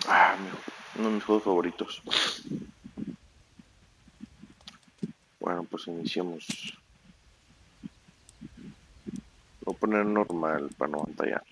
Ah, uno de mis juegos favoritos. Bueno, pues iniciemos. Voy a poner normal para no batallar.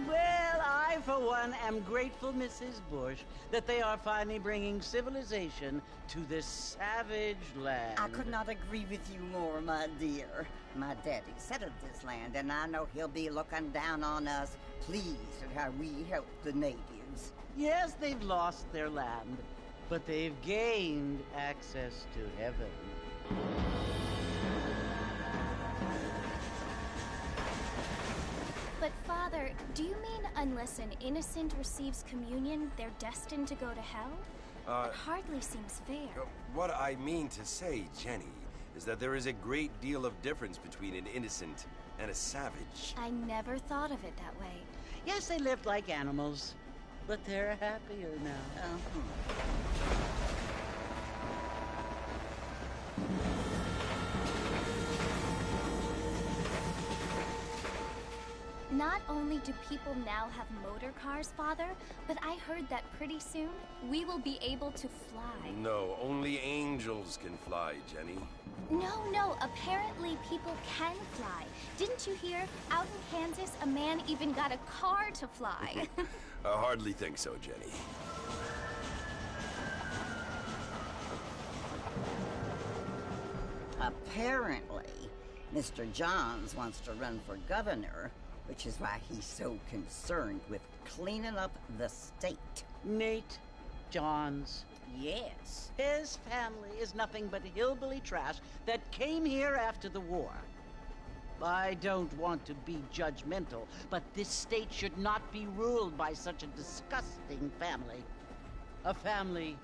Well, I, for one, am grateful, Mrs. Bush, that they are finally bringing civilization to this savage land. I could not agree with you more, my dear. My daddy settled this land, and I know he'll be looking down on us, pleased at how we help the natives. Yes, they've lost their land, but they've gained access to heaven. But Father, do you mean unless an innocent receives communion, they're destined to go to hell? That hardly seems fair. What I mean to say, Jenny, is that there is a great deal of difference between an innocent and a savage. I never thought of it that way. Yes, they lived like animals, but they're happier now. Not only do people now have motor cars, Father, but I heard that pretty soon we will be able to fly. No, only angels can fly, Jenny. No, apparently people can fly. Didn't you hear? Out in Kansas, a man even got a car to fly. I hardly think so, Jenny. Apparently, Mr. Johns wants to run for governor, which is why he's so concerned with cleaning up the state. Nate Johns. Yes. His family is nothing but hillbilly trash that came here after the war. I don't want to be judgmental, but this state should not be ruled by such a disgusting family. A family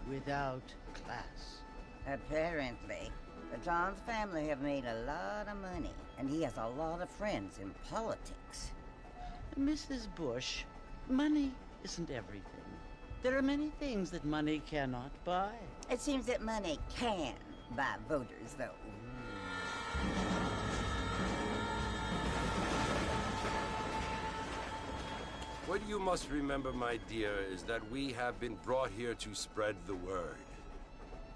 without class. Apparently, the Johns family have made a lot of money, and he has a lot of friends in politics. Mrs. Bush, money isn't everything. There are many things that money cannot buy. It seems that money can buy voters, though. What you must remember, my dear, is that we have been brought here to spread the word.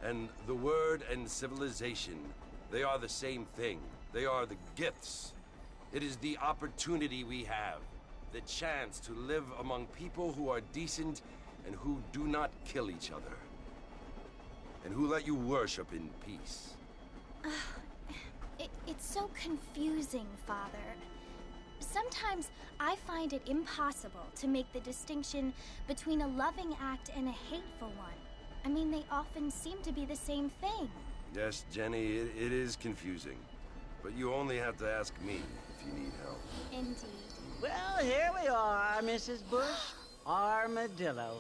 And the word and civilization They are the same thing. They are the gifts. It is the opportunity we have, the chance to live among people who are decent and who do not kill each other, and who let you worship in peace. It's so confusing, Father. Sometimes I find it impossible to make the distinction between a loving act and a hateful one. I mean, they often seem to be the same thing. Yes, Jenny, it is confusing. But you only have to ask me if you need help. Indeed. Well, here we are, Mrs. Bush. Armadillo.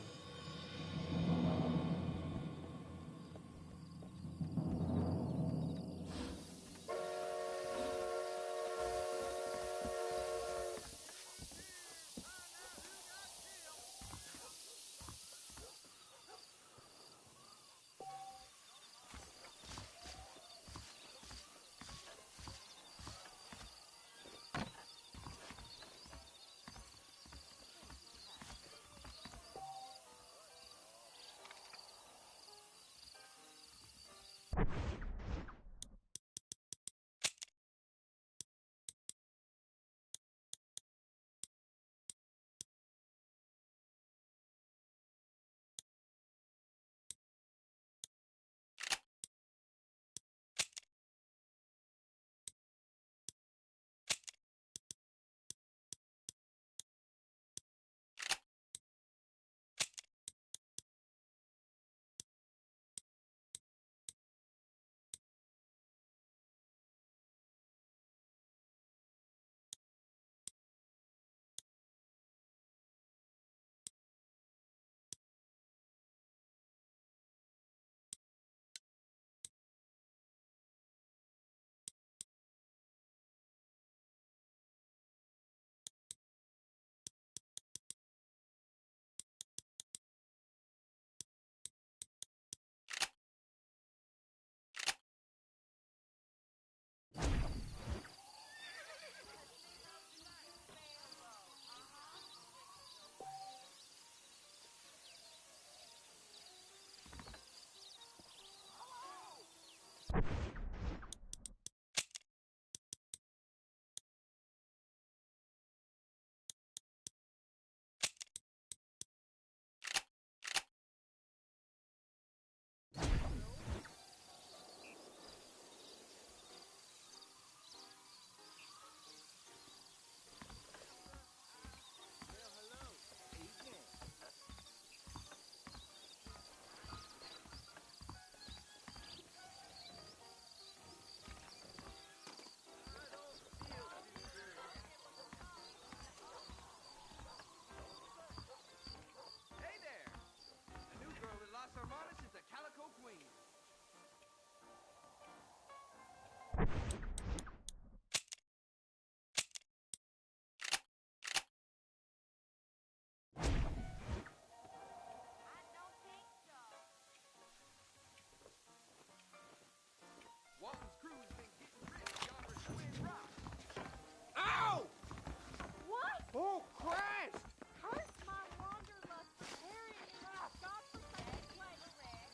Oh, Christ! Curse my wanderlust for carrying me to a godforsaken place, Rick.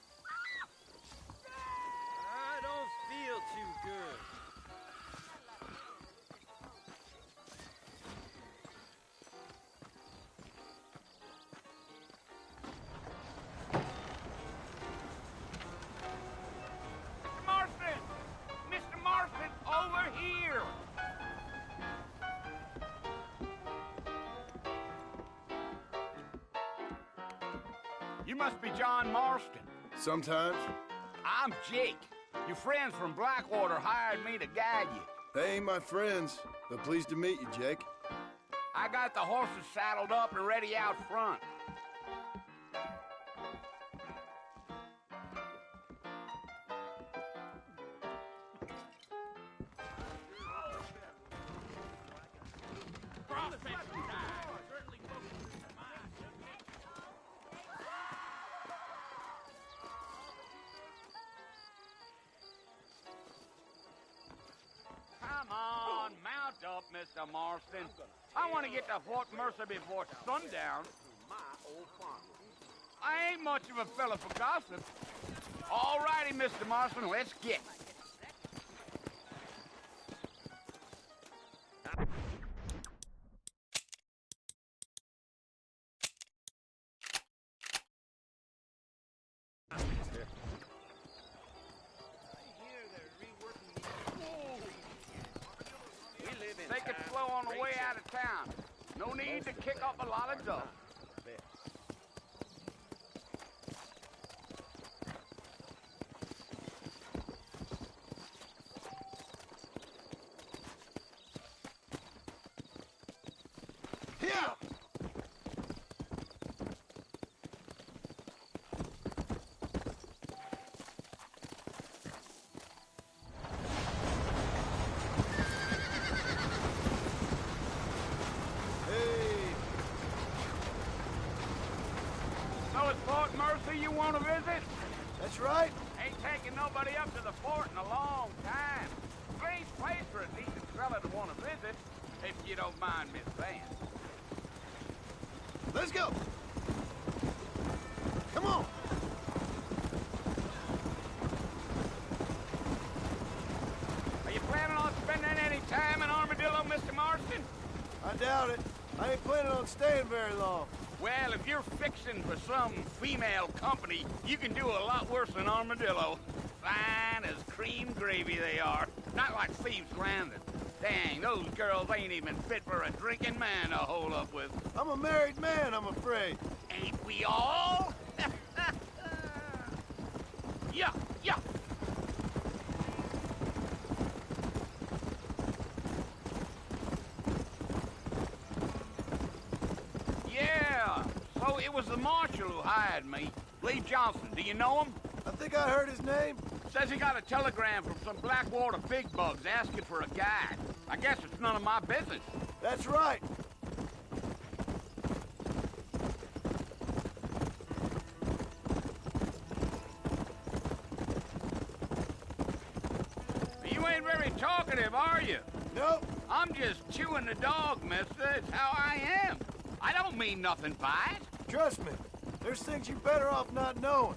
I don't feel too good. Marston! Mr. Marston, over here! You must be John Marston. Sometimes. I'm Jake. Your friends from Blackwater hired me to guide you. They ain't my friends, but pleased to meet you, Jake. I got the horses saddled up and ready out front. Come on, mount up, Mr. Marston. I want to get to Fort Mercer before sundown. I ain't much of a fella for gossip. All righty, Mr. Marston, let's get. to kick up a lot of dust. Here! So it's Fort Mercy you want to visit? That's right. Ain't taking nobody up to the fort in a long time. Strange place for a decent fella to want to visit, if you don't mind me saying. Let's go. Come on. Are you planning on spending any time in Armadillo, Mr. Marston? I doubt it. I ain't planning on staying very long. Well, if you're fixing for some female company, you can do a lot worse than Armadillo. Fine as cream gravy they are. Not like Thieves Landing. Dang, those girls ain't even fit for a drinking man to hold up with. I'm a married man, I'm afraid. Ain't we all? Yeah, yeah. Yeah, so it was the marshal who hired me. Lee Johnson, do you know him? I think I heard his name. Says he got a telegram from some Blackwater big bugs asking for a guide. I guess it's none of my business. That's right. You ain't very talkative, are you? Nope. I'm just chewing the dog, mister. It's how I am. I don't mean nothing by it. Trust me. There's things you're better off not knowing.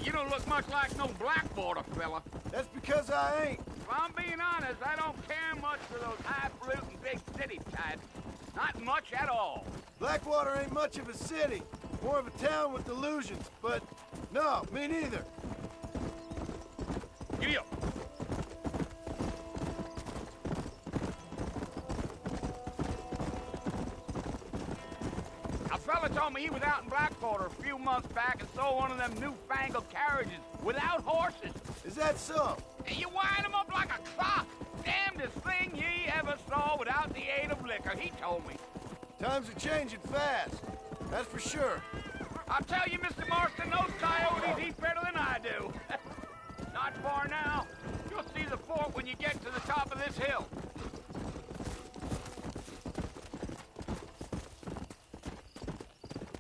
You don't look much like no Blackwater fella. That's because I ain't. If I'm being honest, I don't care much for those highfalutin big city types. Not much at all. Blackwater ain't much of a city. More of a town with delusions, but no, me neither. Giddy up. A fella told me he was out in Blackwater a few months back and saw one of them newfangled carriages without horses. Is that so? And you wind them up like a clock. Damnedest thing ye ever saw without the aid of liquor, he told me. Times are changing fast. That's for sure. I'll tell you, Mr. Marston, those coyotes eat better than I do. Not far now. You'll see the fort when you get to the top of this hill.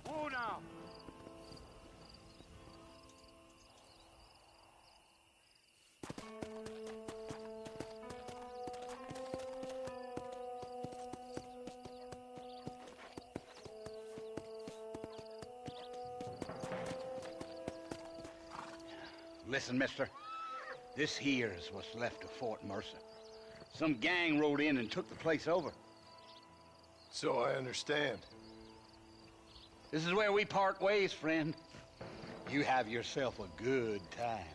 Oh, now. Listen, mister. This here is what's left of Fort Mercer. Some gang rode in and took the place over. So I understand. This is where we part ways, friend. You have yourself a good time.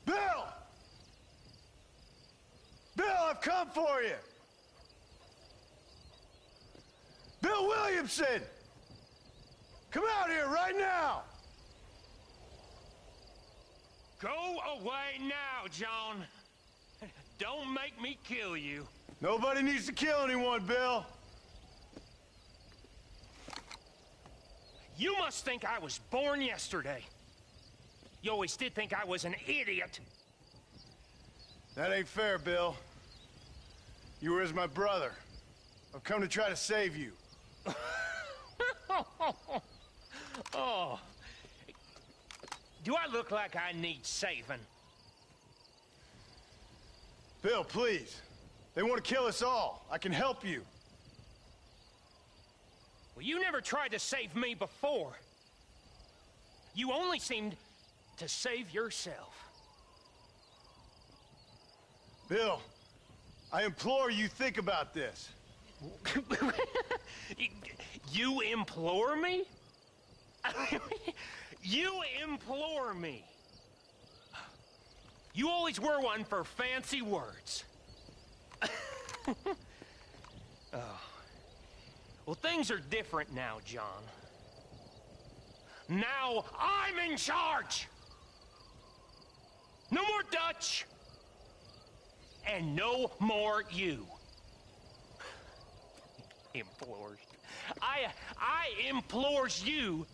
Bill! Bill, I've come for you! Bill Williamson! Come out here right now! Go away now, John. Don't make me kill you. Nobody needs to kill anyone, Bill. You must think I was born yesterday. You always did think I was an idiot. That ain't fair, Bill. You were as my brother. I've come to try to save you. Oh. Do I look like I need saving? Bill, please. They want to kill us all. I can help you. Well, you never tried to save me before. You only seemed to save yourself. Bill, I implore you think about this. You implore me? You implore me. You always were one for fancy words. Oh. Well, things are different now, John. Now I'm in charge! No more Dutch! And no more you. Implores. I implores you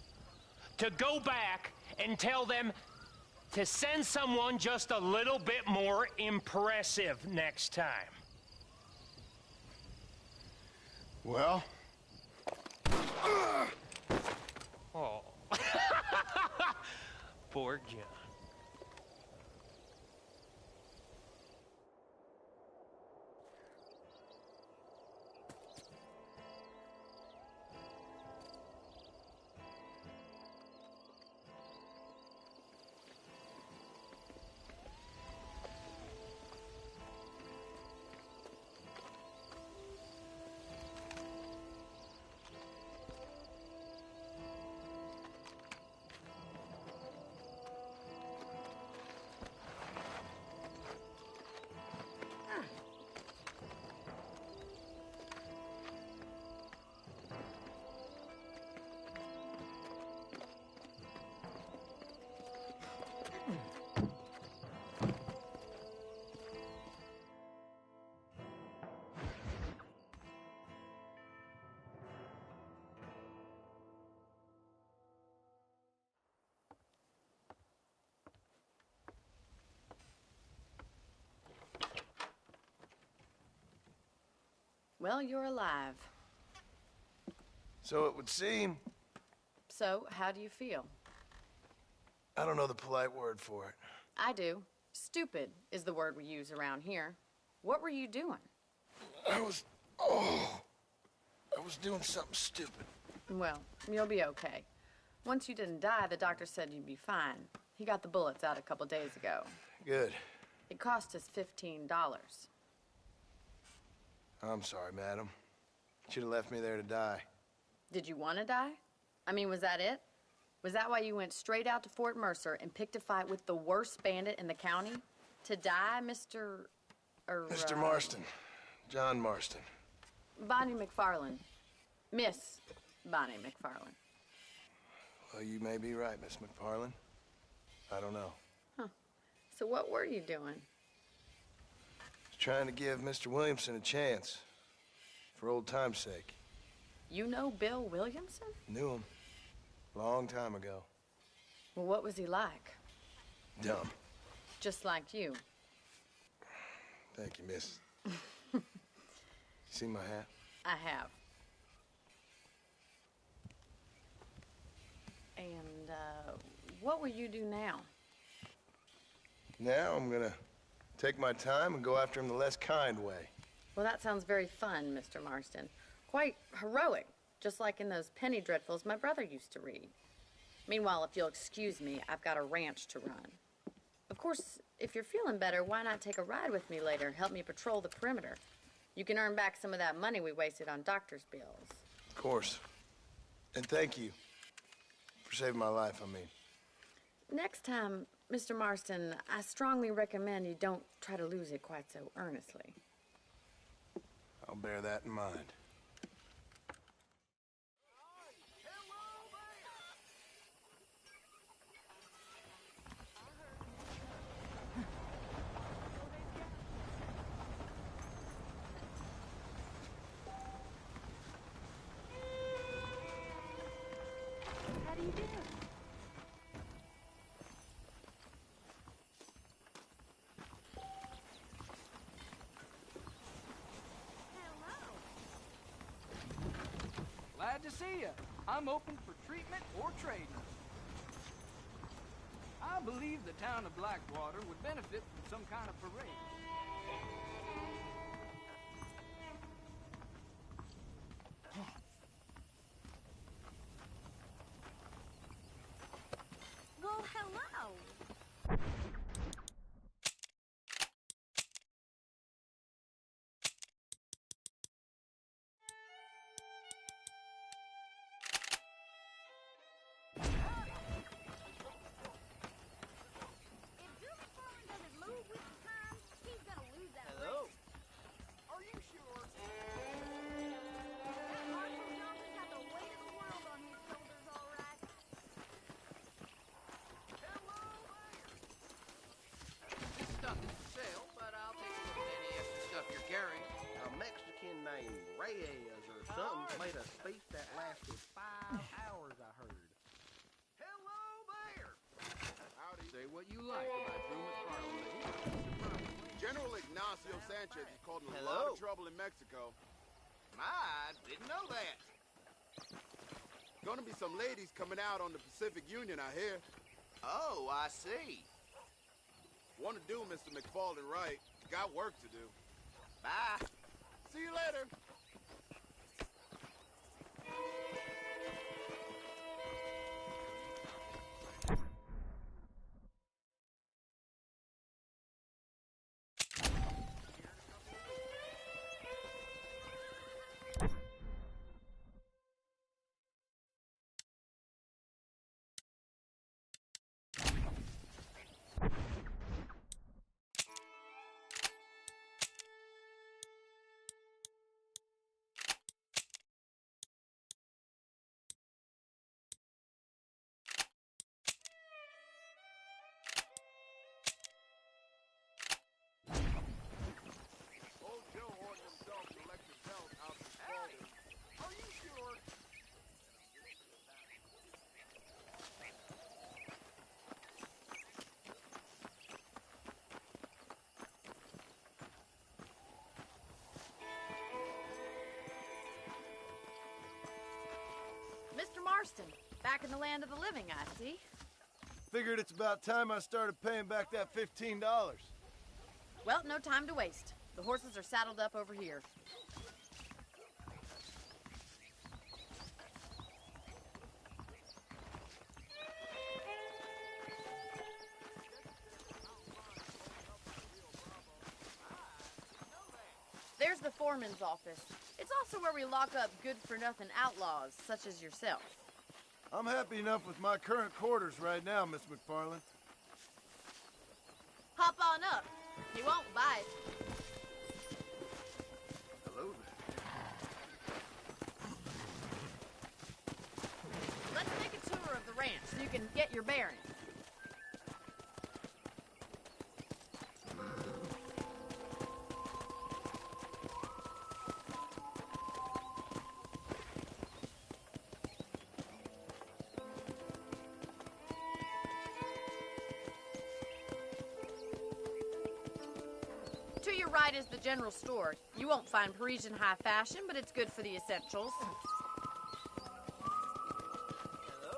to go back and tell them to send someone just a little bit more impressive next time. Well? Oh. Poor John. Well, you're alive. So it would seem. So, how do you feel? I don't know the polite word for it. I do. Stupid is the word we use around here. What were you doing? I was doing something stupid. Well, you'll be okay. Once you didn't die, the doctor said you'd be fine. He got the bullets out a couple days ago. Good. It cost us $15. I'm sorry, madam. Should have left me there to die. Did you want to die? I mean, was that it? Was that why you went straight out to Fort Mercer and picked a fight with the worst bandit in the county? To die, Mr. Mr. Marston. John Marston. Bonnie McFarland. Miss Bonnie McFarland. Well, you may be right, Miss McFarland. I don't know. Huh. So what were you doing? Trying to give Mr. Williamson a chance. For old time's sake. You know Bill Williamson? Knew him. Long time ago. Well, what was he like? Dumb. Just like you. Thank you, miss. You see my hat? I have. And, what will you do now? Now I'm gonna take my time and go after him the less kind way. Well, that sounds very fun, Mr. Marston. Quite heroic, just like in those penny dreadfuls my brother used to read. Meanwhile, if you'll excuse me, I've got a ranch to run. Of course, if you're feeling better, why not take a ride with me later? Help me patrol the perimeter. You can earn back some of that money we wasted on doctor's bills. Of course. And thank you for saving my life, I mean. Next time, Mr. Marston, I strongly recommend you don't try to lose it quite so earnestly. I'll bear that in mind. Glad to see you. I'm open for treatment or trading. I believe the town of Blackwater would benefit from some kind of parade. Well, hello. Reyes or something made a speech that lasted 5 hours, I heard. Hello there! Howdy. Say what you like about Drew McFarland. General Ignacio Sanchez is causing a lot of trouble in Mexico. I didn't know that. Gonna be some ladies coming out on the Pacific Union, I hear. Oh, I see. Want to do Mr. McFarland right. Got work to do. Bye. See you later. Mr. Marston, back in the land of the living, I see. Figured it's about time I started paying back that $15. Well, no time to waste. The horses are saddled up over here. There's the foreman's office. It's also where we lock up good-for-nothing outlaws, such as yourself. I'm happy enough with my current quarters right now, Miss McFarland. Hop on up. He won't bite. Hello there. Let's make a tour of the ranch so you can get your bearings. To your right is the general store. You won't find Parisian high fashion, but it's good for the essentials.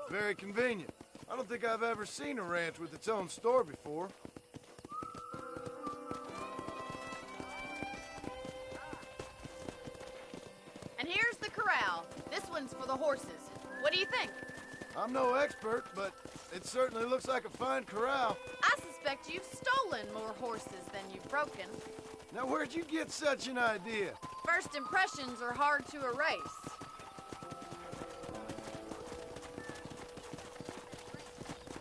Very convenient. I don't think I've ever seen a ranch with its own store before. And here's the corral. This one's for the horses. What do you think? I'm no expert, but it certainly looks like a fine corral. I suspect you've stolen more horses than you've broken. Now, where'd you get such an idea? First impressions are hard to erase.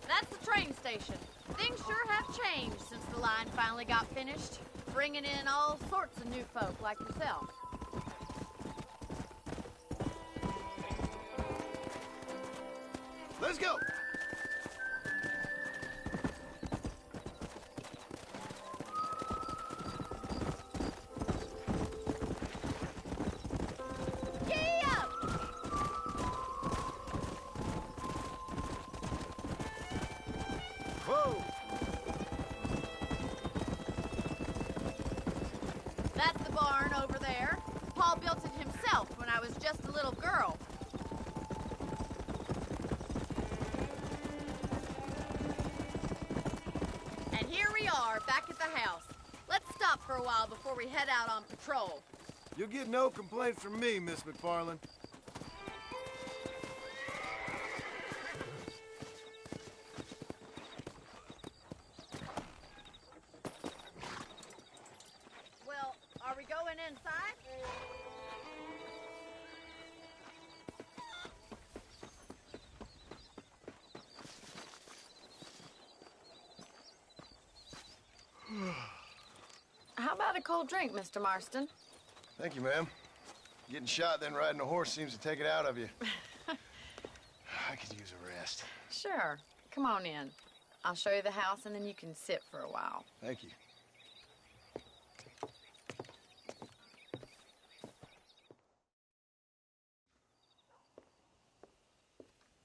That's the train station. Things sure have changed since the line finally got finished, bringing in all sorts of new folk like yourself. Let's go! That's the barn over there. Paul built it himself when I was just a little girl. back at the house. Let's stop for a while before we head out on patrol. You'll get no complaints from me, Miss McFarland. Well, are we going inside? How about a cold drink, Mr. Marston? Thank you, ma'am. Getting shot, then riding a horse seems to take it out of you. I could use a rest. Sure. Come on in. I'll show you the house, and then you can sit for a while. Thank you.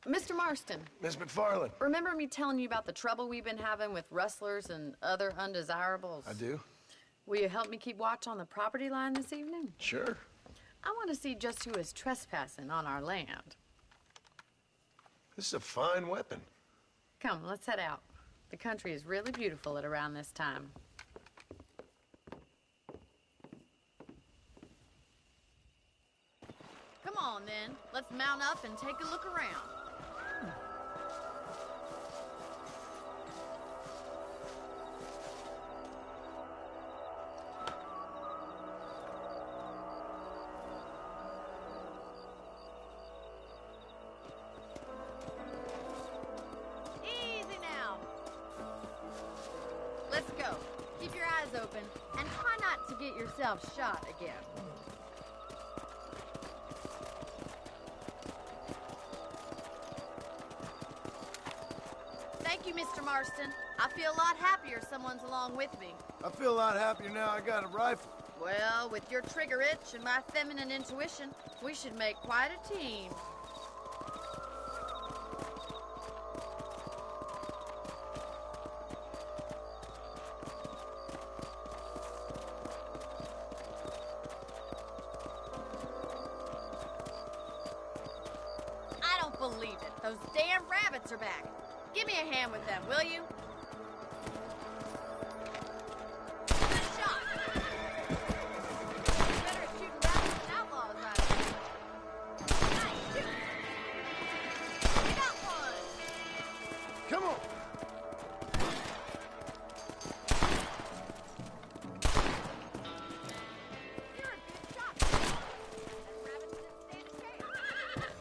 Mr. Marston. Miss McFarland. Remember me telling you about the trouble we've been having with rustlers and other undesirables? I do. Will you help me keep watch on the property line this evening? Sure. I want to see just who is trespassing on our land. This is a fine weapon. Come, let's head out. The country is really beautiful at around this time. Come on, then. Let's mount up and take a look around. Easy now. Let's go. Keep your eyes open and try not to get yourself shot again. Thank you, Mr. Marston. I feel a lot happier someone's along with me. I feel a lot happier now I got a rifle. Well, with your trigger itch and my feminine intuition, we should make quite a team. I don't believe it. Those damn rabbits are back. Give me a hand with them, will you? Good shot. Better at shooting rabbits than outlaws, I think. Nice shooting. You got one. Come on. You're a good shot. That rabbit didn't stand a chance.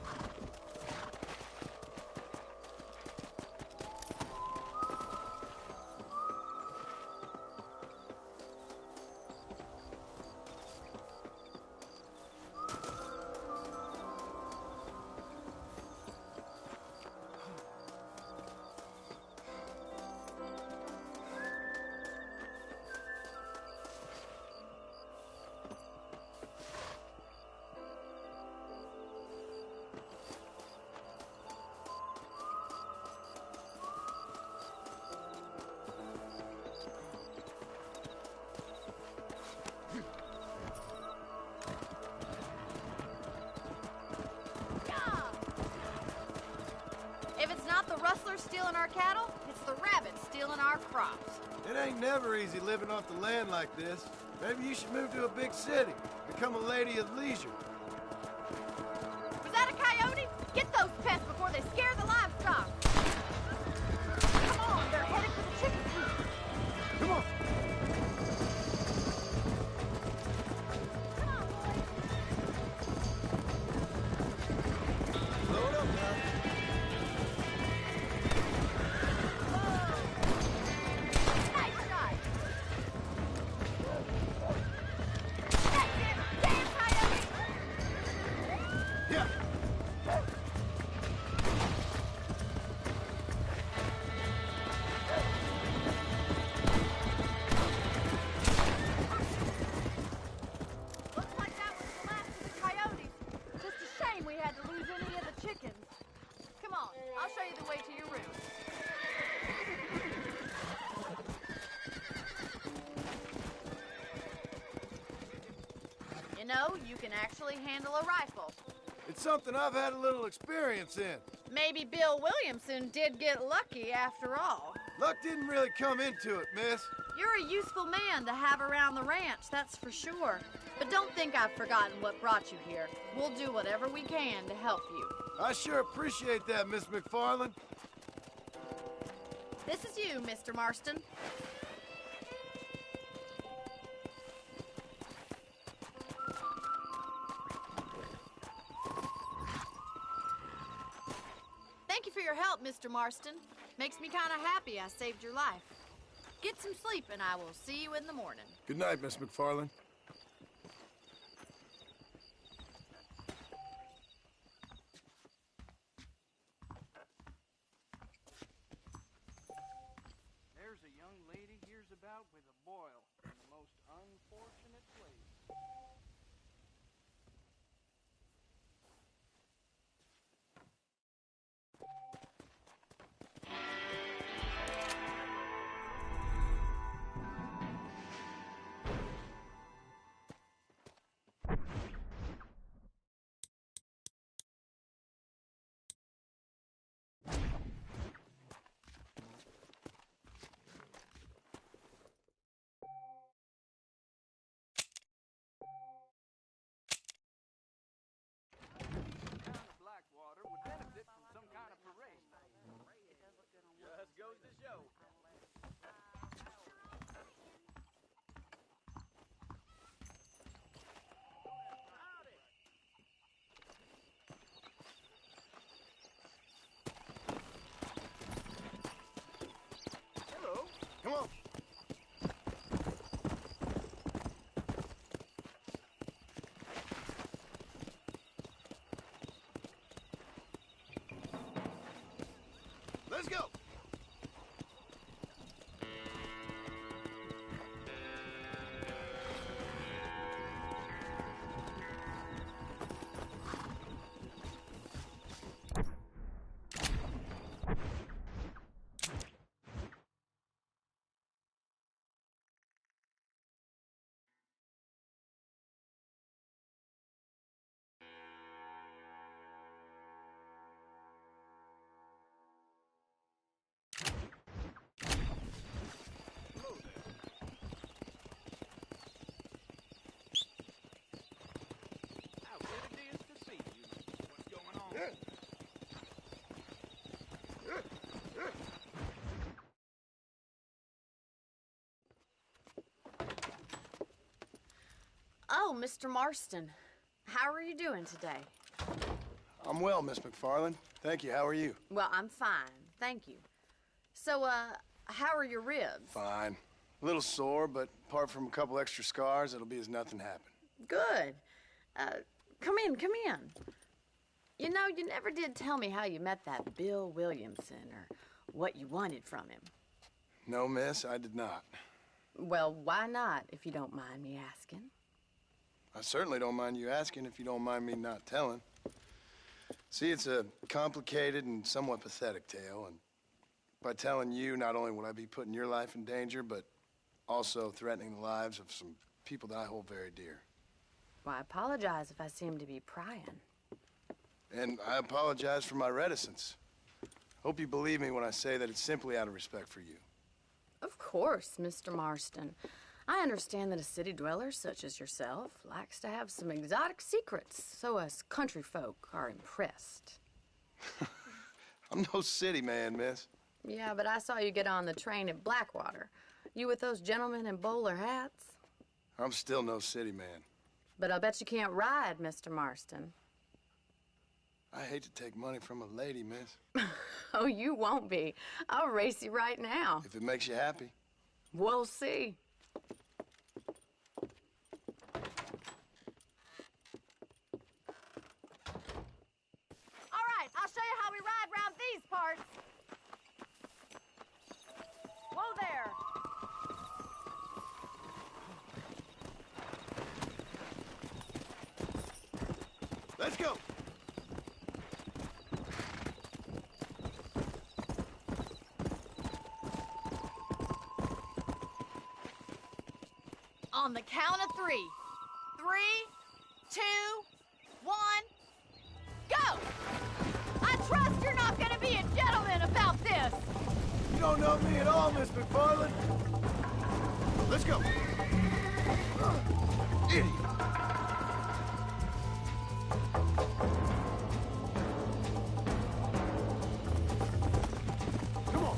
If it's not the rustlers stealing our cattle, it's the rabbits stealing our crops. It ain't never easy living off the land like this. Maybe you should move to a big city. Become a lady of leisure. Was that a coyote? Get those pests before they scare the livestock. Come on, they're headed for the chicken coop. Come on. Come on, boys. Load up now. Nice shot. That's it. Damn coyote. Yeah. Looks like that was the last of the coyotes. Just a shame we had to lose any of the chickens. Come on, I'll show you the way to your room. You know, you can actually handle a rifle. It's something I've had a little experience in. Maybe Bill Williamson did get lucky after all. Luck didn't really come into it, miss. You're a useful man to have around the ranch, that's for sure. But don't think I've forgotten what brought you here. We'll do whatever we can to help you. I sure appreciate that, Miss McFarland. This is you, Mr. Marston. Thank you for your help, Mr. Marston. Makes me kind of happy I saved your life. Get some sleep, and I will see you in the morning. Good night, Miss McFarland. There's a young lady hears about with a boil in the most unfortunate place. Just goes to show. Hello. Come on. Let's go. Oh, Mr. Marston. How are you doing today? I'm well, Miss McFarland. Thank you. How are you? Well, I'm fine. Thank you. So, how are your ribs? Fine. A little sore, but apart from a couple extra scars, it'll be as nothing happened. Good. Come in, come in. You know, you never did tell me how you met that Bill Williamson or what you wanted from him. No, miss, I did not. Well, why not, if you don't mind me asking? I certainly don't mind you asking if you don't mind me not telling. See, it's a complicated and somewhat pathetic tale, and by telling you, not only would I be putting your life in danger, but also threatening the lives of some people that I hold very dear. Well, I apologize if I seem to be prying. And I apologize for my reticence. Hope you believe me when I say that it's simply out of respect for you. Of course, Mr. Marston. I understand that a city dweller such as yourself likes to have some exotic secrets, so us country folk are impressed. I'm no city man, miss. Yeah, but I saw you get on the train at Blackwater. You with those gentlemen in bowler hats? I'm still no city man. But I'll bet you can't ride, Mr. Marston. I hate to take money from a lady, miss. Oh, you won't be. I'll race you right now. If it makes you happy. We'll see. All right, I'll show you how we ride round these parts. Whoa there. Let's go. On the count of 3. 3, 2, 1, go! I trust you're not gonna be a gentleman about this! You don't know me at all, Miss McFarland. Let's go. Idiot. Come on.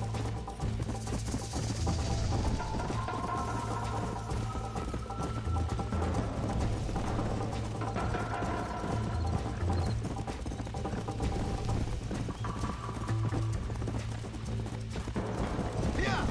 Yeah.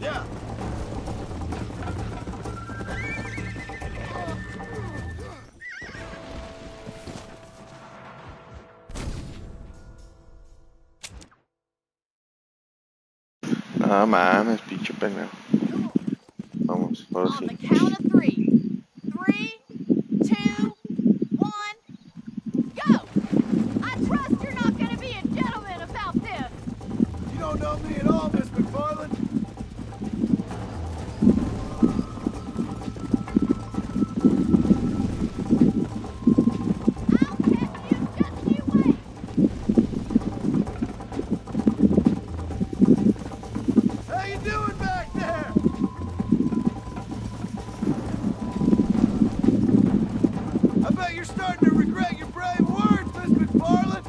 Yeah. No mames, pinche pendejo. Vamos, ahora On the sí. count of 3. 3, 2, 1, go! I trust you're not gonna be a gentleman about this. You don't know me at all, Miss McFarland. I'll catch you just you wait. How you doing back there? I bet you're starting to regret your brave words, Miss McFarland.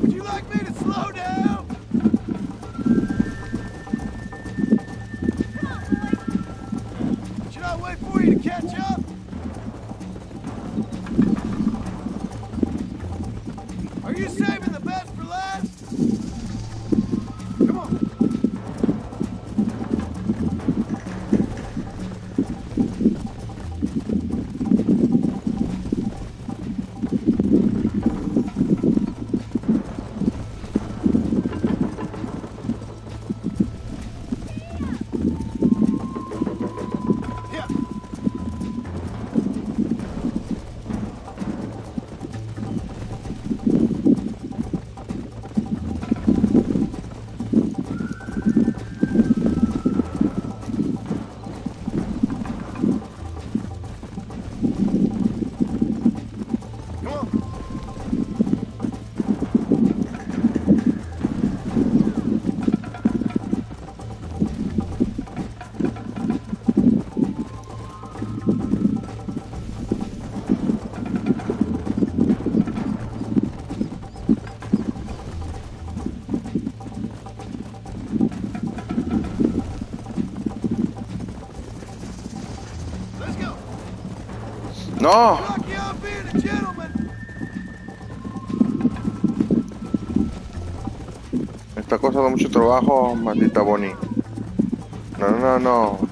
Would you like me to slow down? Come on, boys. Should I wait for you to catch up? Are you saving the best for last? Come on. Yeah. Come on. Let's go. No, Lucky I'm being a gentleman. me está costando mucho trabajo, maldita Bonnie. No, no, no, no.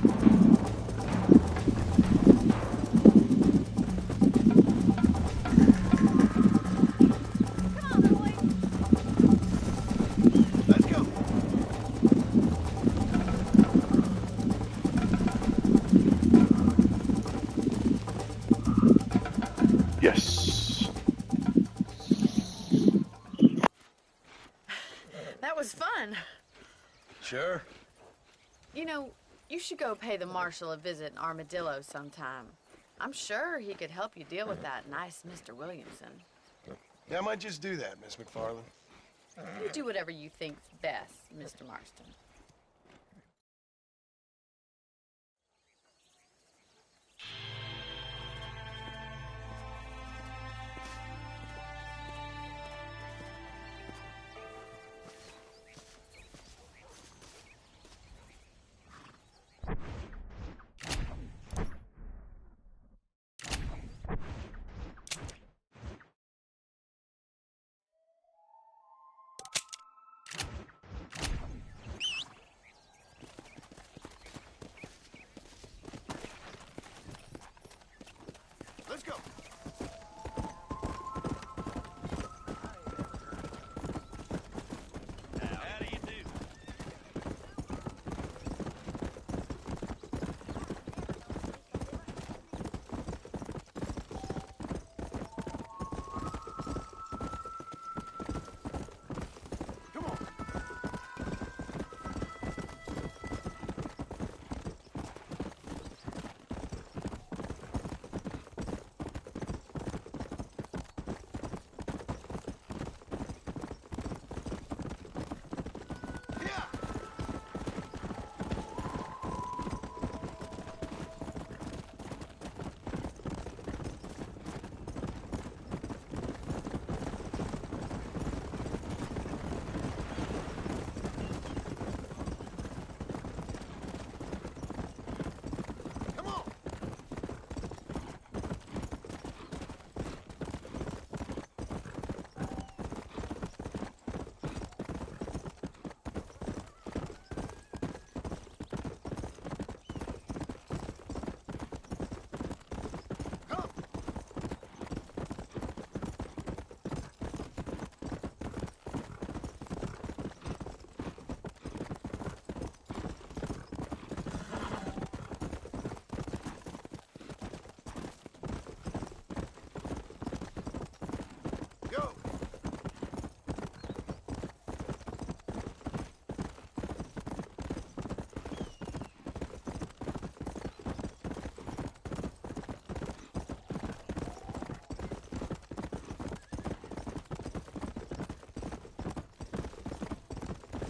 Come on, boys. Let's go. Yes. That was fun. Sure. You know, you should go pay the marshal a visit in Armadillo sometime. I'm sure he could help you deal with that nice Mr. Williamson. Yeah, I might just do that, Miss McFarland. You do whatever you think's best, Mr. Marston. Let's go. How do you do?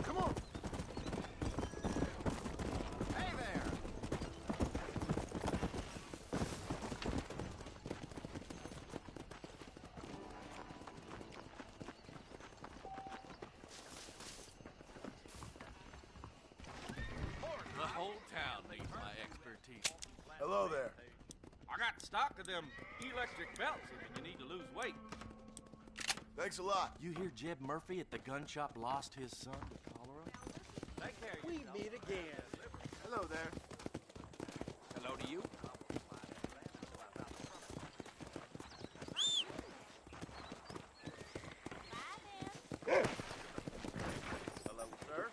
Come on. The whole town needs my expertise. Hello there. I got stock of them electric belts if you need to lose weight. Thanks a lot. You hear Jeb Murphy at the gun shop lost his son to cholera? Take care of We yourself. meet again. Hello there. Hello to you. Hello, sir.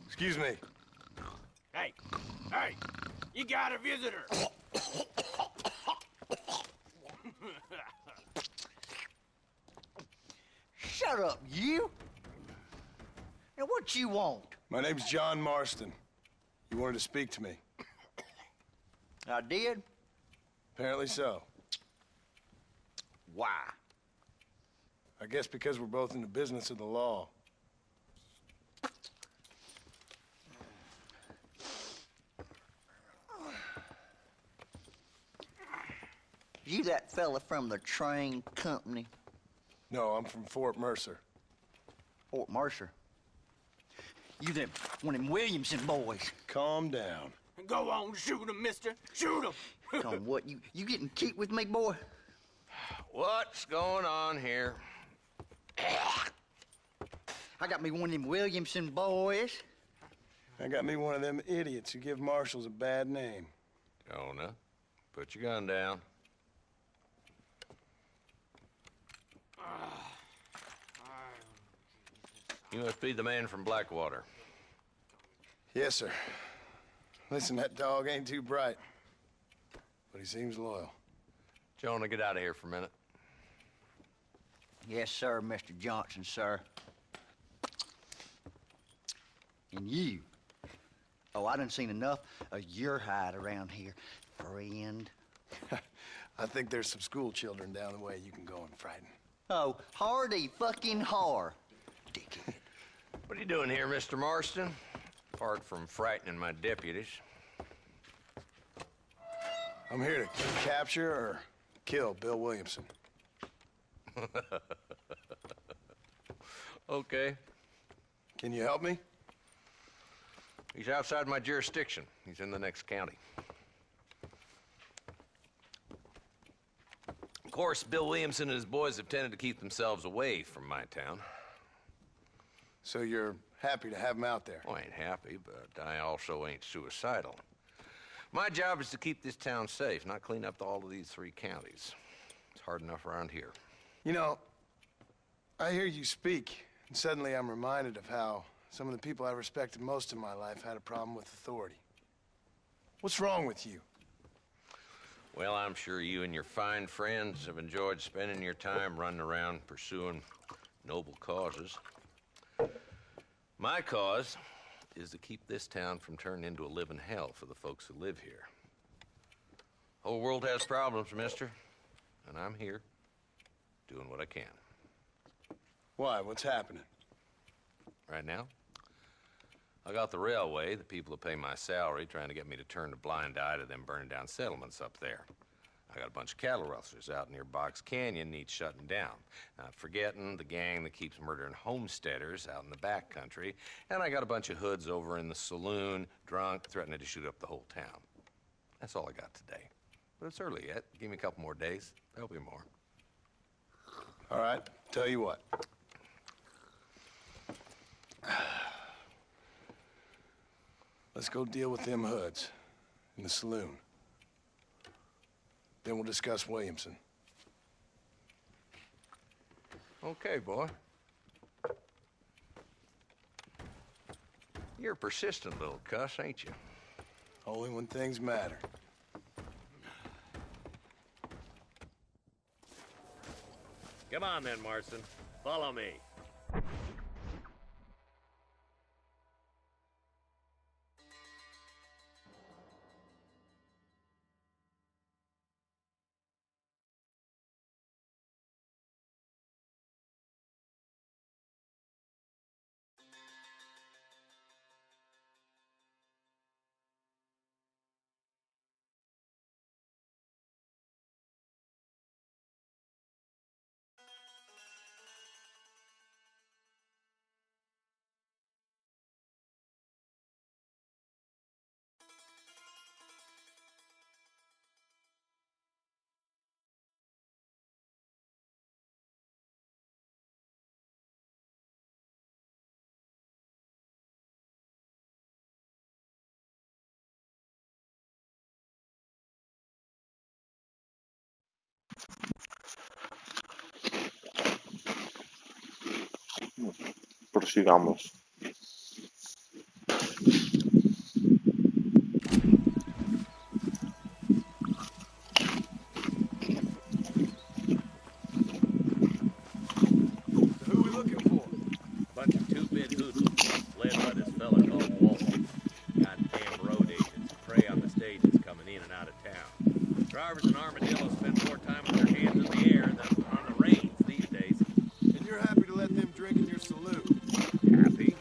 Excuse me. Hey, hey, you got a visitor. Shut up, you! Now, what you want? My name's John Marston. You wanted to speak to me. I did? Apparently so. Why? I guess because we're both in the business of the law. You that fella from the train company? No, I'm from Fort Mercer. Fort Mercer? You them, one of them Williamson boys. Calm down. Go on, shoot him, mister. Shoot him. Come on, what, you getting keep with me, boy? What's going on here? I got me one of them Williamson boys. I got me one of them idiots who give marshals a bad name. Jonah, put your gun down. You must be the man from Blackwater. Yes, sir. Listen, that dog ain't too bright, but he seems loyal. Jonah, get out of here for a minute. Yes, sir, Mr. Johnson, sir. And you. Oh, I done seen enough of your hide around here, friend. I think there's some school children down the way you can go and frighten. Oh, hardy fucking har. Dickhead. What are you doing here, Mr. Marston? Apart from frightening my deputies. I'm here to capture or kill Bill Williamson. Okay. Can you help me? He's outside my jurisdiction. He's in the next county. Of course, Bill Williamson and his boys have tended to keep themselves away from my town. So you're happy to have him out there? Well, I ain't happy, but I also ain't suicidal. My job is to keep this town safe, not clean up all of these 3 counties. It's hard enough around here. You know, I hear you speak, and suddenly I'm reminded of how some of the people I respected most in my life had a problem with authority. What's wrong with you? Well, I'm sure you and your fine friends have enjoyed spending your time running around pursuing noble causes. My cause is to keep this town from turning into a living hell for the folks who live here. Whole world has problems, mister, and I'm here doing what I can. Why? What's happening? Right now, I got the railway, the people who pay my salary, trying to get me to turn a blind eye to them burning down settlements up there. I got a bunch of cattle rustlers out near Box Canyon needs shutting down. Not forgetting the gang that keeps murdering homesteaders out in the back country. And I got a bunch of hoods over in the saloon, drunk, threatening to shoot up the whole town. That's all I got today. But it's early yet. Give me a couple more days. There'll be more. All right, tell you what. Let's go deal with them hoods in the saloon. Then we'll discuss Williamson. Okay, boy. You're a persistent little cuss, ain't you? Only when things matter. Come on then, Marston. Follow me. Prosigamos. Who are we looking for? Bunch of two-bit hoodlums, led by this fella called Walton. Goddamn road agents prey on the stages coming in and out of town. Drivers in Armadillo spend more time with their hands in the air than on the reins these days. And you're happy to let them drink in your saloon? Happy?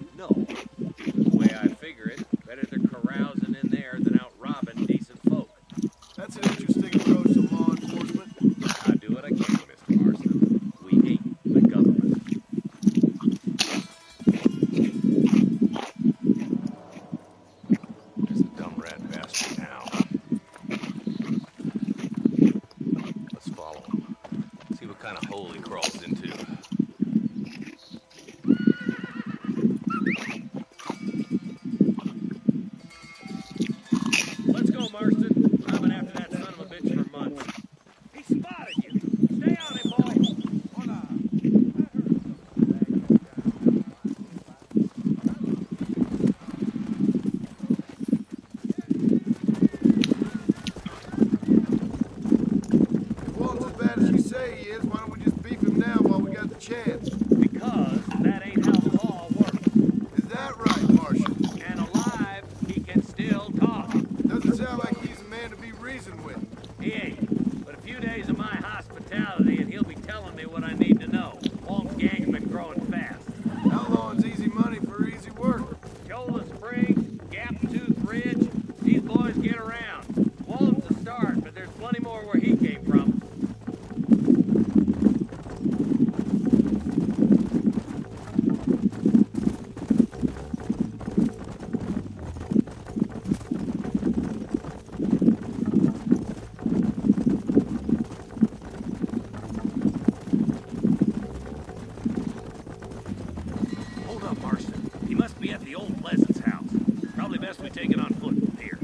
take it on foot from here.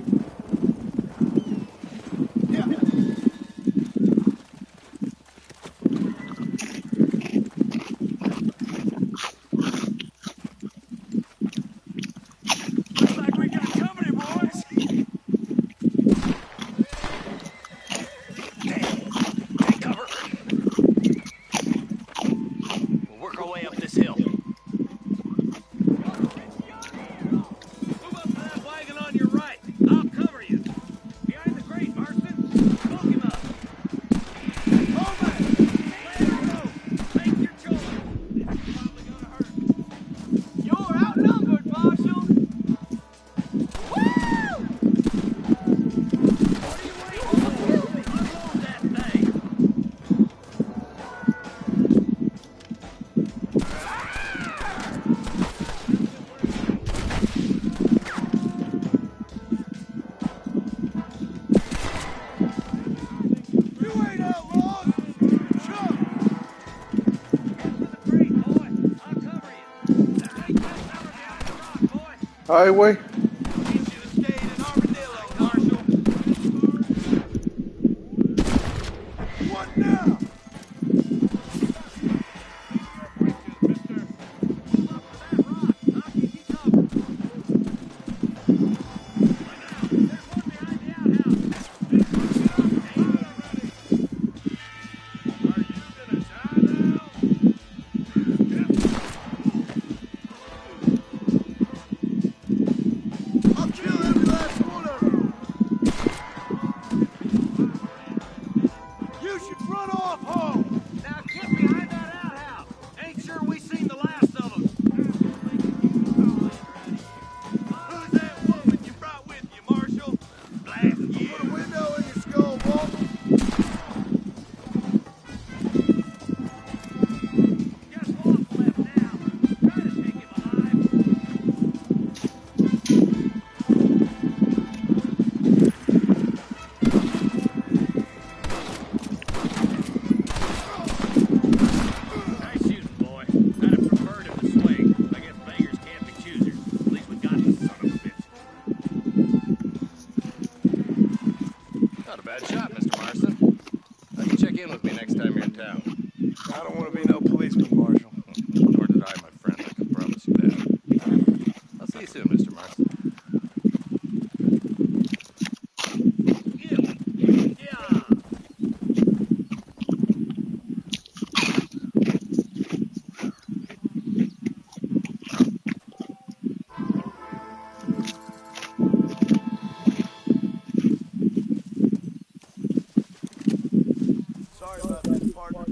Looks like we got company, boys. Take cover. We'll work our way up this hill. Move up to that wagon on your right. I'll cover you. Behind the crate, Marston. Smoke him up. Hold it! Clear the road. Make your choice. This is probably gonna hurt. You're outnumbered, Marshal. Woo! What are you waiting for? Unload that thing. You ain't outlaws! Chuck! Highway. What now? I'll kill every last one of you! You should run off home! Now get behind that outhouse. Ain't sure we seen the last of them. Who's that woman you brought with you, Marshal? Blast you. Put a window in your skull, Walton. Just walk left now. Try to take him alive. Nice shooting, boy. I'd have preferred him to swing. I guess beggars can't be choosers. At least we got the son of a bitch. Not a bad shot, Mr. Marston. You can check in with me next time you're in town. I don't want to be no policeman, Marshal. Nor did I, my friend. I can promise you that. I'll see you soon, Mr. Marston. Sorry about that, partner.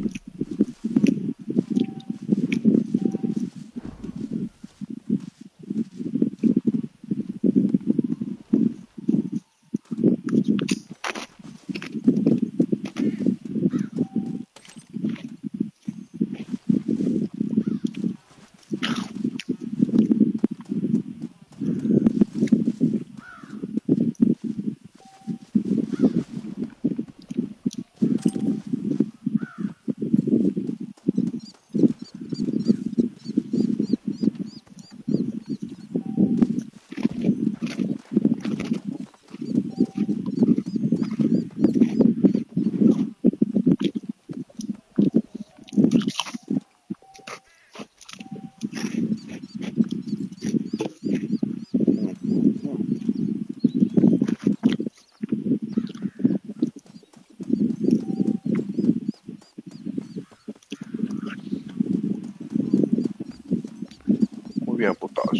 Muy bien, putos.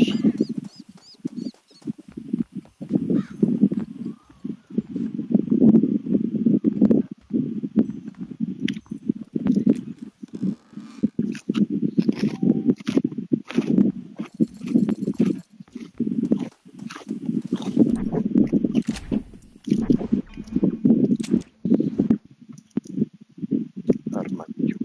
Armadillo.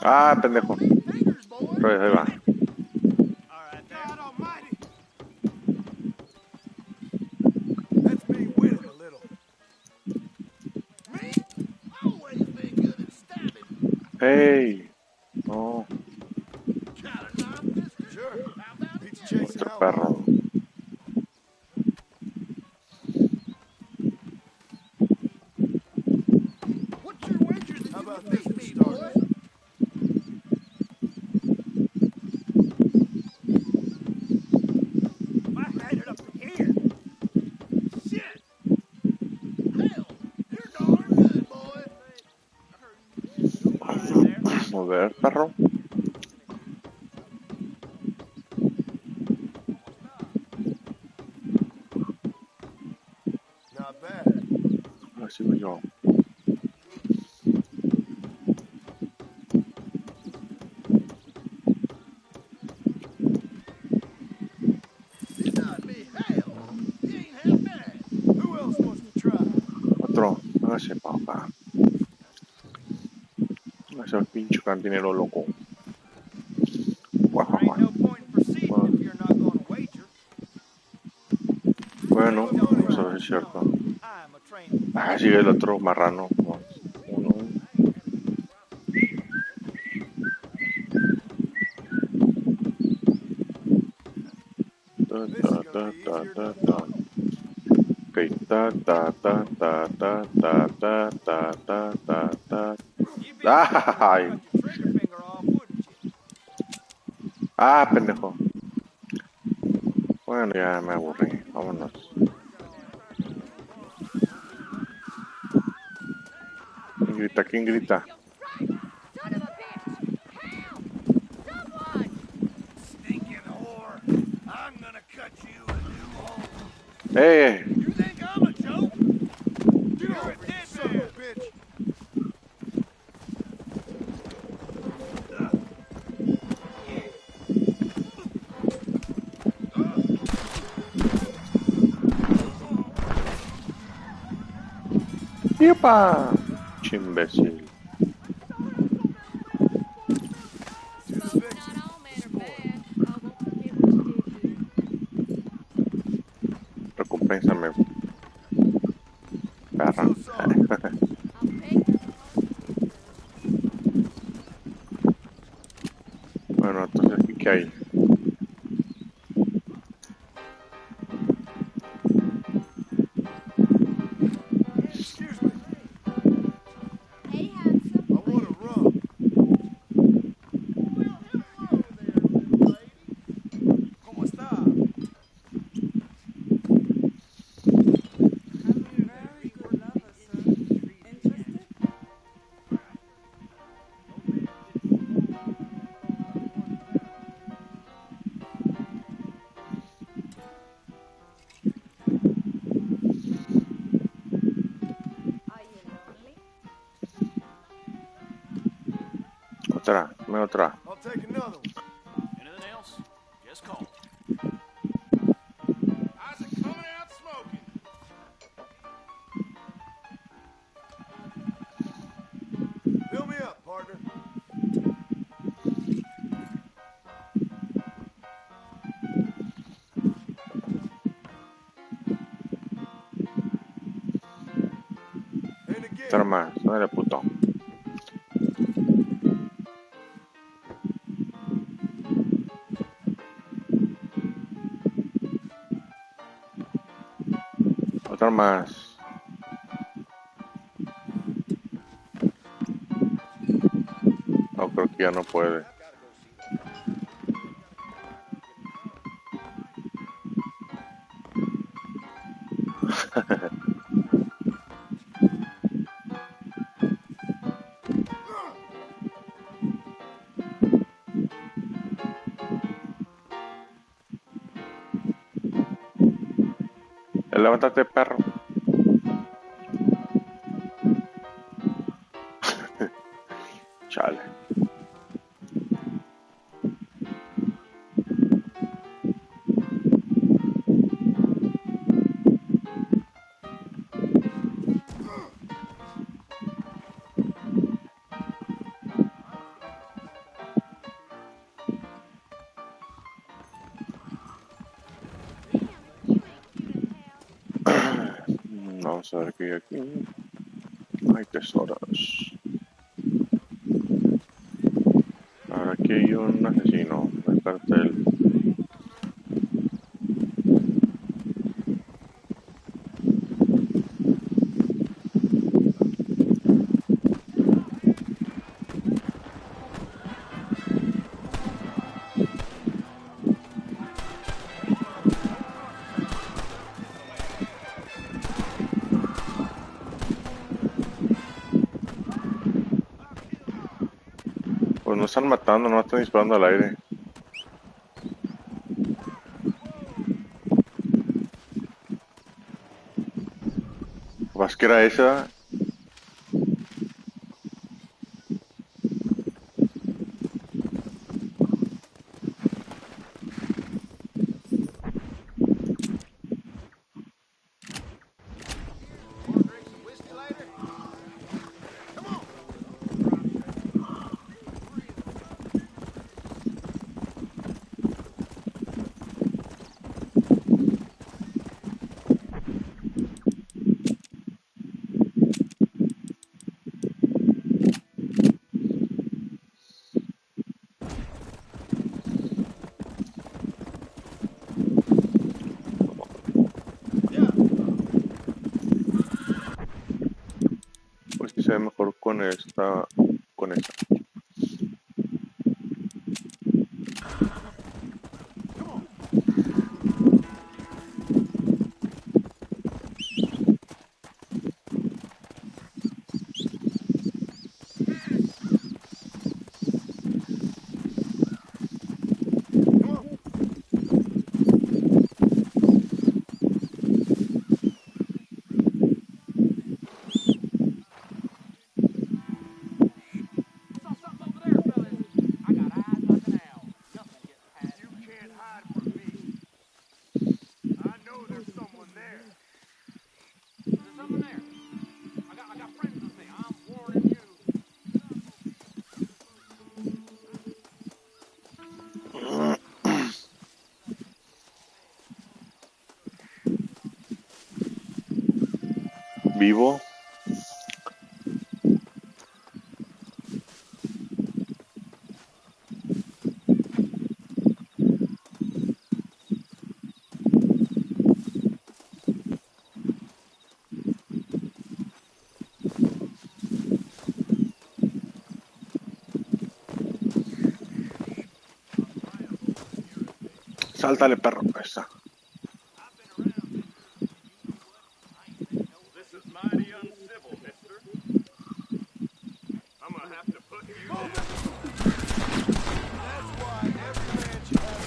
Ah, pendejo. Ahí va. God almighty! That's me winning a little. Me? Always been good at stabbing. Hey. No. Got a knife, mister? Sure. How about beats chasing Otro outlaws. perro. What's your wager that how you about this for starters? If I had it up to here. Shit! Hell, you're darn good, boy. A ver, perro. Not bad. Ahora sigo yo. You done me hell. You ain't half bad. Who else wants to try? Otro. Hágase para acá. Hágase el pinche cantinero loco. There ain't no point in proceeding if you're not gonna wager. Bueno, vamos a ver si es cierto. I'm a trained Ah, sigue el otro marrano. No. Uno. Ta, ta, ta, ta, ta. Ok. Ta, ta, ta, ta, ta, ta, ta, ta, ta, ta, ta. ¡Ay! ¡Ah, pendejo! Bueno, ya me aburrí. Vámonos. ¿Quién grita? ¿Quién grita? Son of a bitch! Help! Someone! Stinking whore. I'm gonna cut you a new hole. ¡Eh! You think I'm a joke? You're a dead son of a bitch. ¡Yepa! ¡Chimbécil! Recompénsame. Perra. Bueno, entonces, ¿y qué hay? Excuse me. Hey, handsome. I want a rum. ¿Cómo está? Otra, dame otra. I'll take another one. Anything else? Just call. How's it coming out smoking? Fill me up, partner. And again. Otra más. Dale, puto. Otra más. No, creo que ya no puede. Levántate, perro. Chale. Vamos a ver qué hay aquí. Hay tesoros. Ahora aquí hay un asesino. Un cartel. Pues no están matando, no están disparando al aire. Pues que era esa. Pues que se ve mejor con esta. Con esta. Vivo. Sáltale, perro. Ahí está. This is mighty uncivil, mister. I'm gonna have to put you down. That's why every man should have a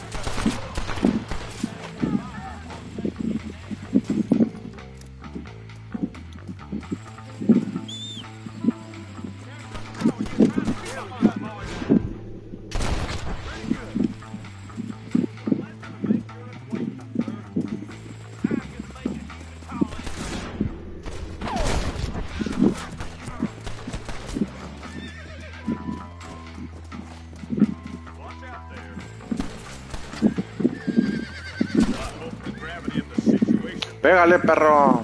Pégale, perro.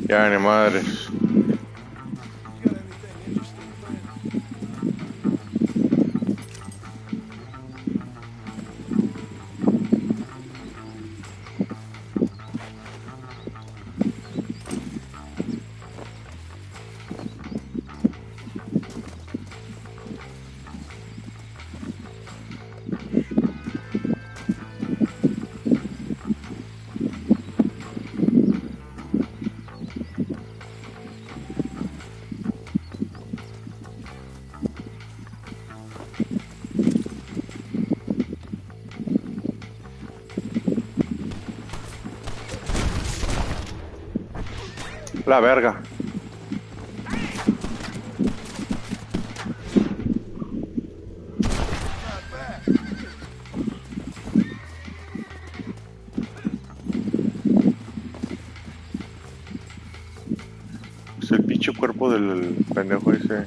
Ya, ni madres. La verga. pinche cuerpo del pendejo ese.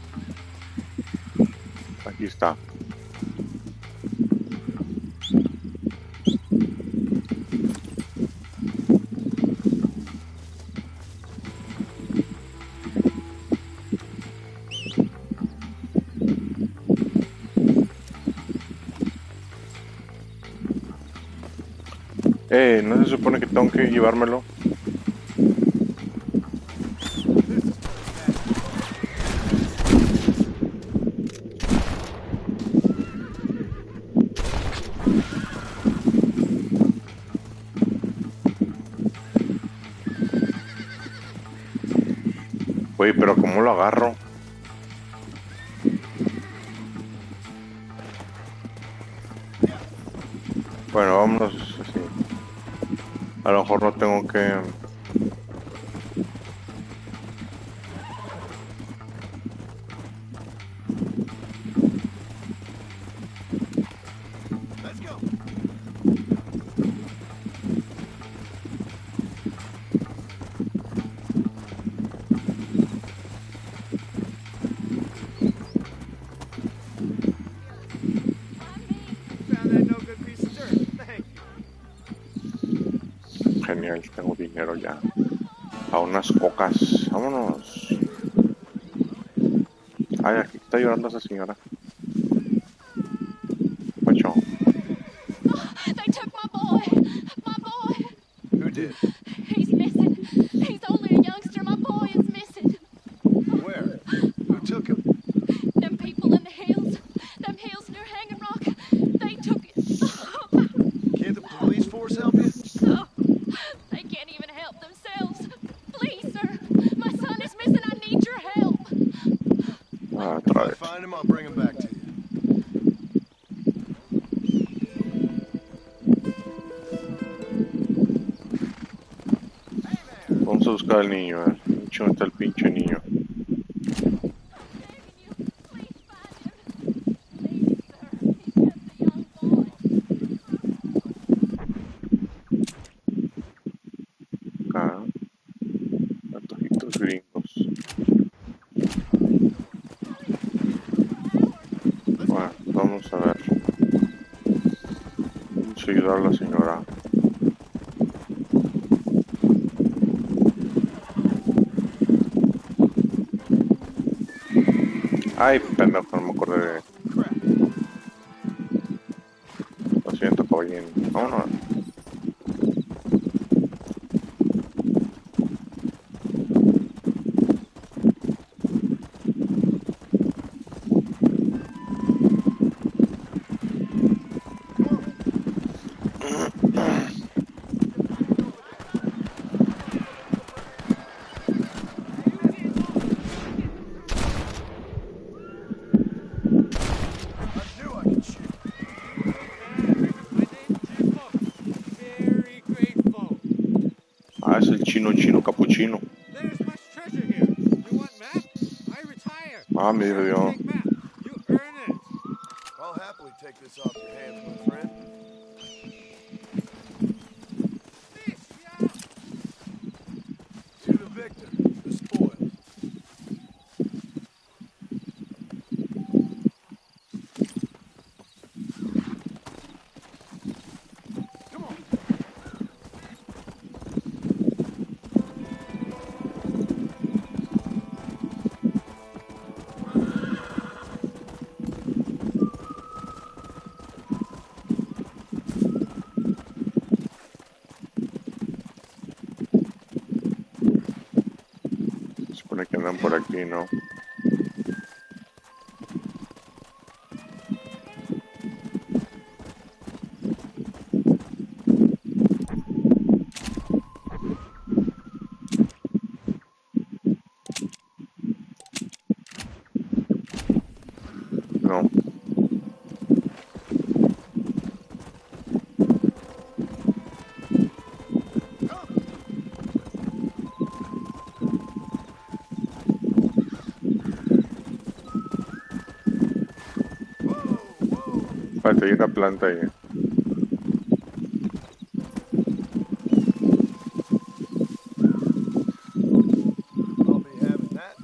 Aquí está. ¿No se supone que tengo que llevármelo? Güey, pero ¿cómo lo agarro? Bueno, vámonos así. A lo mejor no tengo que... Genial, tengo dinero ya. A unas cocas. Vámonos. Ay, aquí está llorando esa señora. Macho. They took my boy. My boy. Who did? He's missing. He's only a youngster. My boy is missing. Where? Who took him? Them people in the hills. Them hills near Hanging Rock. They took it. Can't the police force help you? Oh, they can't even help themselves. Please, sir. My son is missing. I need your help. If I find him, I'll bring him back to you. Vamos a buscar al niño, a ver. ¿Dónde está el pinche niño? Acá. Antojitos gringos. Bueno, vamos a ver. Vamos a ayudar a la señora. Ay, pendejo, no me acordé de... Lo siento, caballín. Vámonos. Ah, es el chino capuchino. Ah, me dio. I'll happily take this off your hands, my friend. To the victor, the spoils. Que andan por aquí, ¿no? No. Espérate, hay una planta ahí. I'll be having that.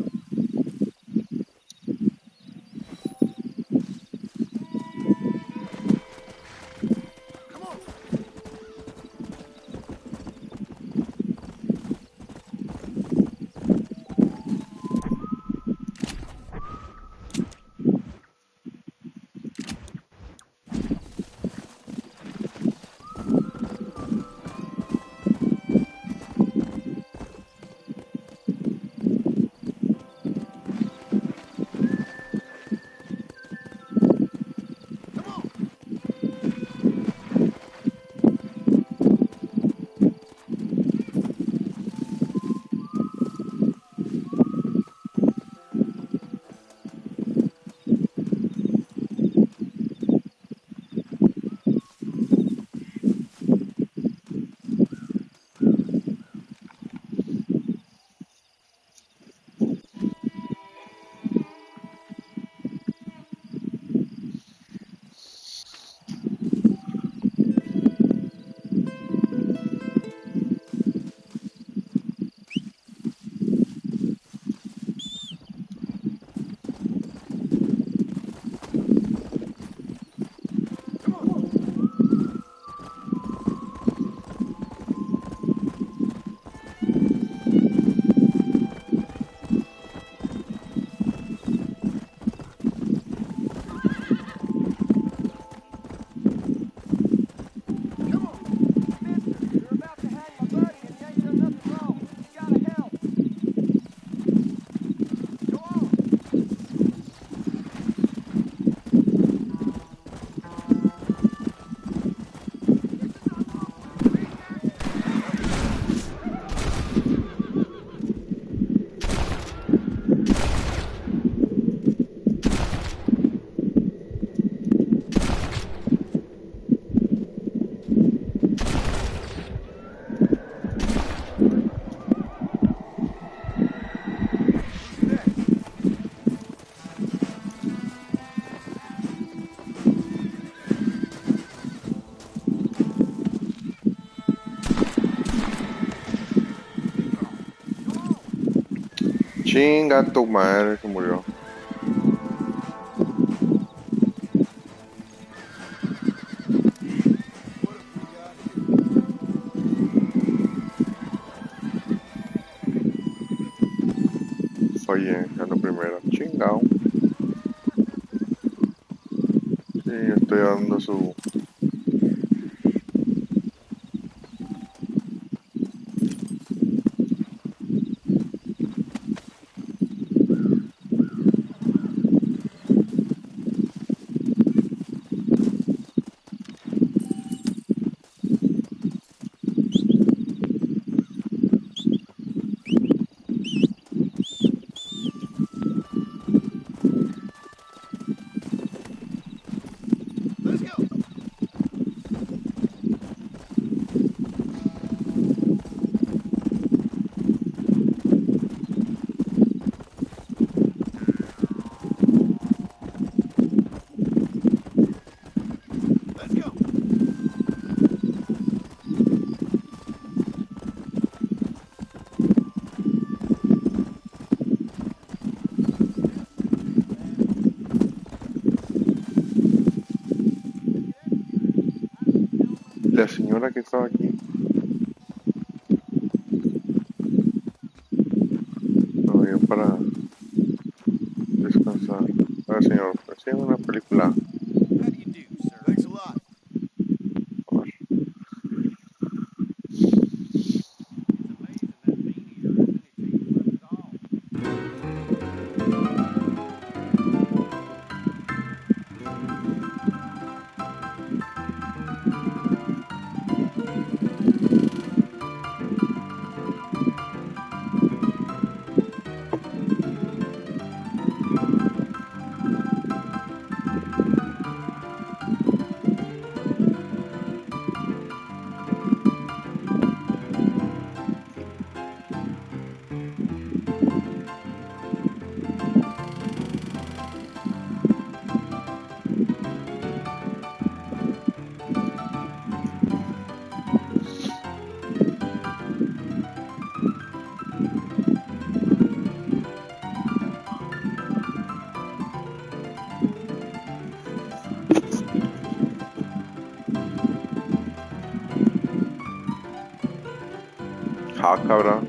Chinga tu madre, se murió. Oye, a la primera. Chingao. Sí, estoy dando su... La señora que estaba aquí. No, yo para descansar. A ver, señor, enséñame una película. How do you do, sir? Thanks a lot. Ah, cabrón.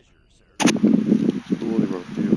pleasure, sir. Estuvo divertido.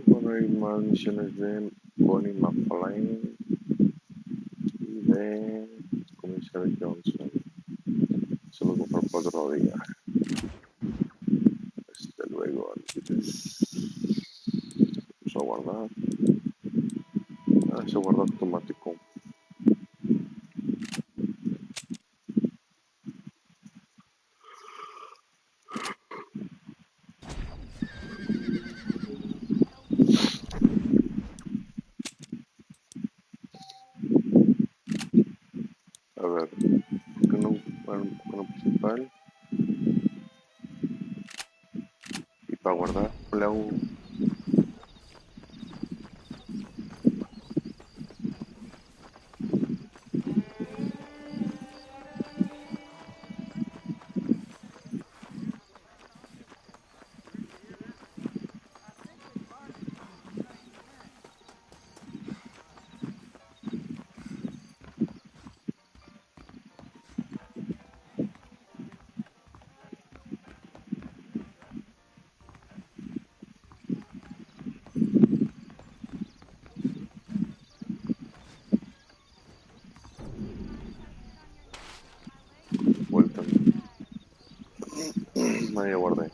Bueno, hay más misiones de Bonnie McFly y de Comisario Johnson. Se los voy a para otro día. Hasta luego, amiguitos. Vamos a guardar. Se guarda automático. A ver, ¿por qué no? Bueno, principal. Y para guardar, le hago. Vuelta. Nadie guardé.